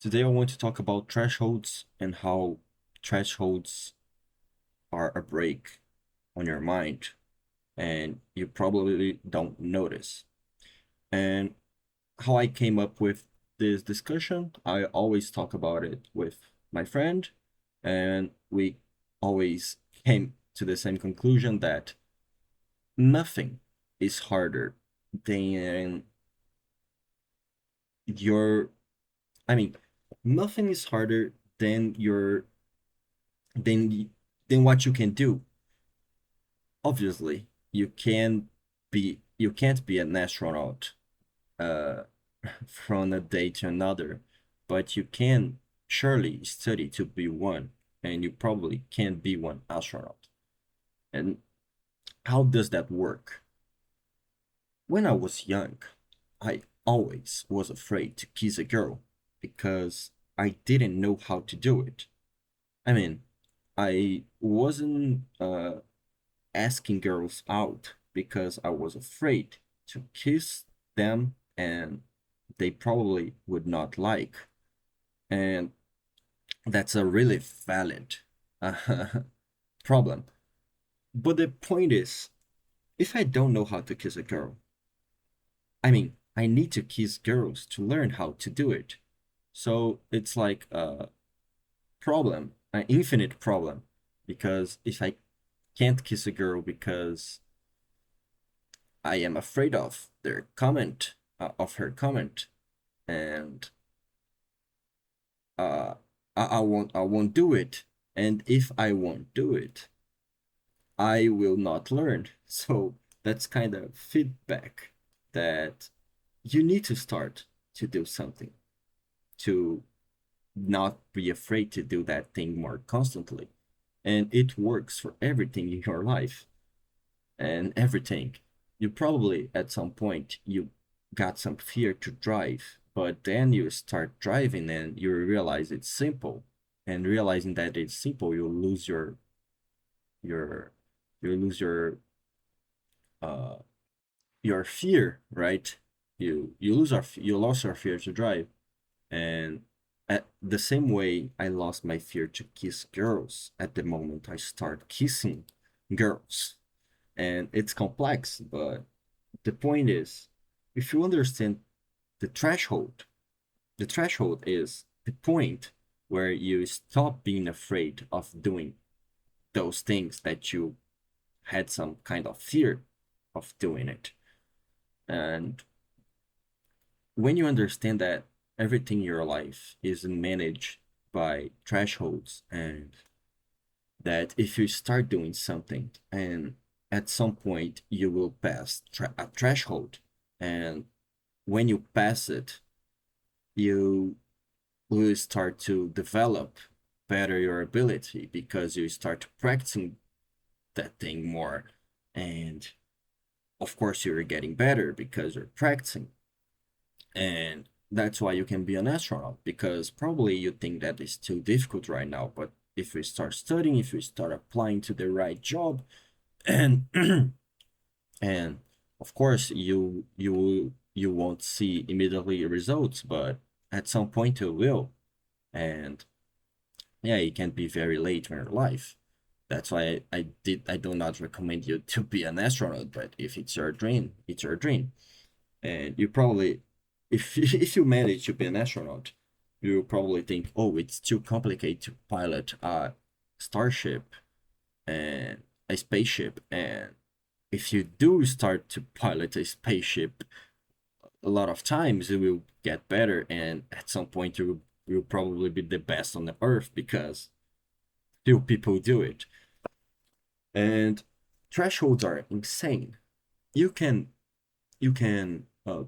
Today I want to talk about thresholds and how thresholds are a break on your mind and you probably don't notice. And how I came up with this discussion, I always talk about it with my friend, and we always came to the same conclusion that nothing is harder than your, I mean, nothing is harder than your than than what you can do. Obviously, you can't be an astronaut uh from a day to another, but you can surely study to be one, and you probably can be one astronaut. And how does that work? When I was young, I always was afraid to kiss a girl because I didn't know how to do it. I mean, I wasn't asking girls out because I was afraid to kiss them and they probably would not like. And that's a really valid problem. But the point is, if I don't know how to kiss a girl, I need to kiss girls to learn how to do it. So it's like a problem, an infinite problem, because if I can't kiss a girl because I am afraid of their comment, of her comment, and uh, I won't do it. And if I won't do it, I will not learn. So that's kind of feedback that you need to start to do something to not be afraid to do that thing more constantly. And it works for everything in your life and everything. You probably at some point you got some fear to drive, but then you start driving and you realize it's simple. And realizing that it's simple, your you lose uh your fear, right? You lost your fear to drive. And at the same way I lost my fear to kiss girls at the moment I start kissing girls. And it's complex, but the point is, if you understand the threshold, the threshold is the point where you stop being afraid of doing those things that you had some kind of fear of doing it. And when you understand that everything in your life is managed by thresholds, and that if you start doing something and at some point you will pass a threshold, and when you pass it, you will start to develop better your ability because you start practicing that thing more. And of course, you're getting better because you're practicing. And that's why you can be an astronaut, because probably you think that is too difficult right now. But if you start studying, if you start applying to the right job, and and of course you won't see immediately results, but at some point you will. And yeah, it can be very late in your life. That's why I do not recommend you to be an astronaut, but if it's your dream, it's your dream. And you probably, if if you manage to be an astronaut, you probably think, oh, it's too complicated to pilot a starship and a spaceship. And if you do start to pilot a spaceship a lot of times, it will get better, and at some point you will probably be the best on the earth because few people do it. And thresholds are insane. You can you can uh,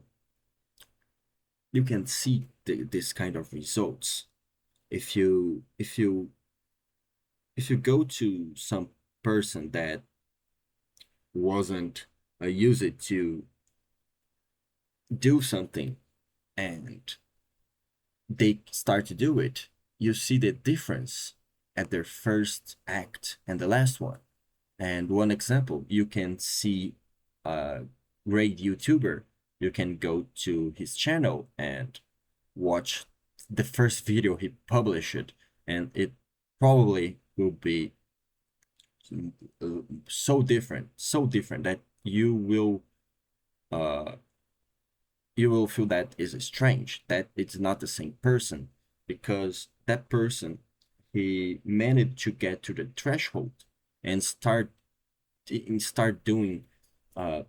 you can see this kind of results if you go to some person that wasn't used to do something, and they start to do it, you see the difference at their first act and the last one. And one example, you can see a great YouTuber. You can go to his channel and watch the first video he published, and it probably will be uh, so different that uh you will feel that is strange, that it's not the same person, because that person, he managed to get to the threshold and start doing uh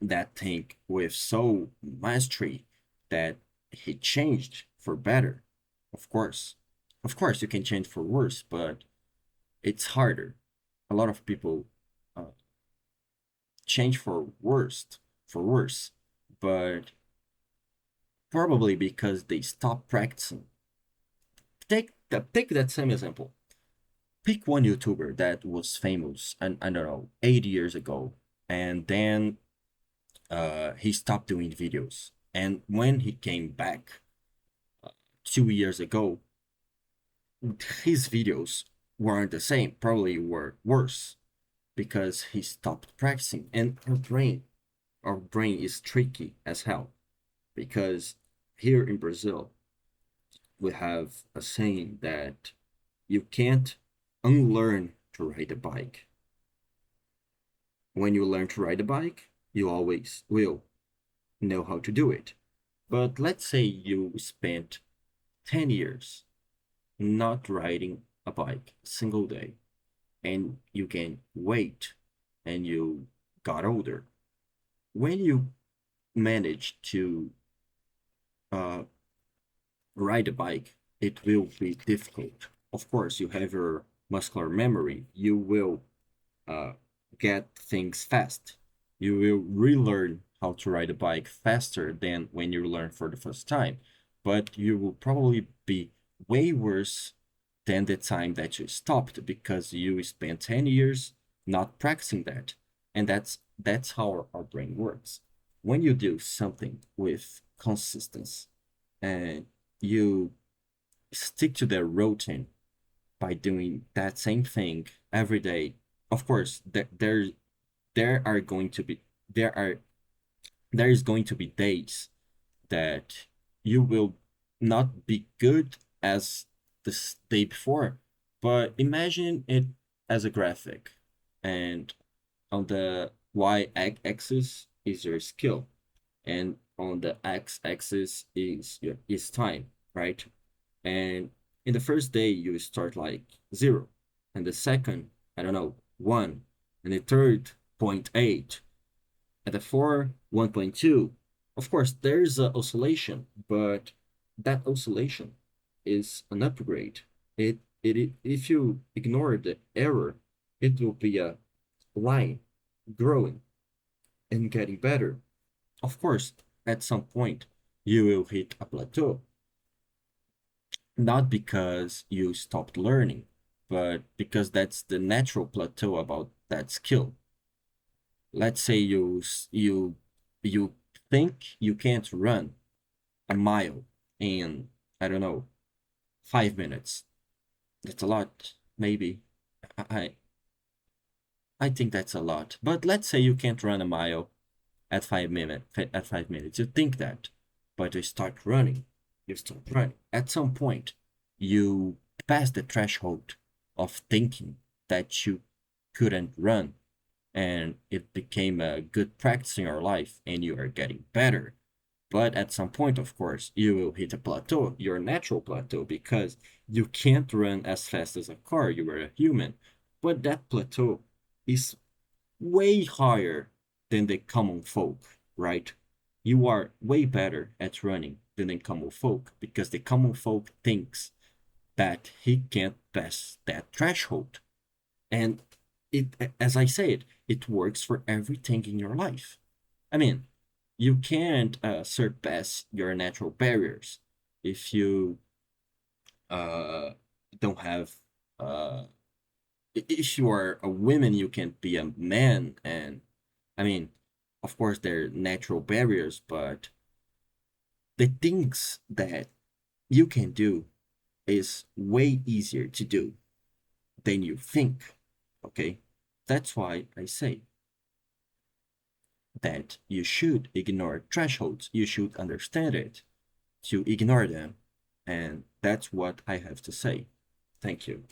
that thing with so mastery that he changed for better. Of course, you can change for worse, but it's harder. A lot of people uh, change for worse, but probably because they stop practicing. Take that same example. Pick one YouTuber that was famous, and I don't know, 8 years ago, and then he stopped doing videos. And when he came back 2 years ago, his videos weren't the same, probably were worse because he stopped practicing. And our brain is tricky as hell, because here in Brazil, we have a saying that you can't unlearn to ride a bike. When you learn to ride a bike, you always will know how to do it. But let's say you spent 10 years not riding a bike a single day, and you gain weight and you got older. When you manage to uh, ride a bike, it will be difficult. Of course, you have your muscular memory. You will uh, get things fast. You will relearn how to ride a bike faster than when you learn for the first time. But you will probably be way worse than the time that you stopped, because you spent 10 years not practicing that. And that's how our brain works. When you do something with consistency and you stick to the routine by doing that same thing every day, of course, there are going to be there are there is going to be days that you will not be good as the day before. But imagine it as a graphic, and on the y-axis is your skill, and on the x-axis is time, right? And in the first day you start like 0, and the second, I don't know, 1, and the third, 0.8, and the 4, 1.2. Of course there's a oscillation, but that oscillation is an upgrade. It if you ignore the error, it will be a line growing and getting better. Of course, at some point you will hit a plateau, not because you stopped learning, but because that's the natural plateau about that skill. Let's say you think you can't run a mile in, I don't know, 5 minutes. That's a lot, maybe. I I think that's a lot. But let's say you can't run a mile at 5 minutes. You think that, but you start running. You start running. At some point, you pass the threshold of thinking that you couldn't run, and it became a good practice in your life, and you are getting better. But at some point, of course, you will hit a plateau, your natural plateau, because you can't run as fast as a car. You are a human. But that plateau is way higher than the common folk, right? You are way better at running than the common folk, because the common folk thinks that he can't pass that threshold. And it, as I said, it works for everything in your life. I mean, you can't surpass your natural barriers if you uh, don't have uh, if you are a woman, you can't be a man. And I mean, of course there are natural barriers, but the things that you can do is way easier to do than you think. Okay, that's why I say that you should ignore thresholds. You should understand it. To ignore them And that's what I have to say. Thank you.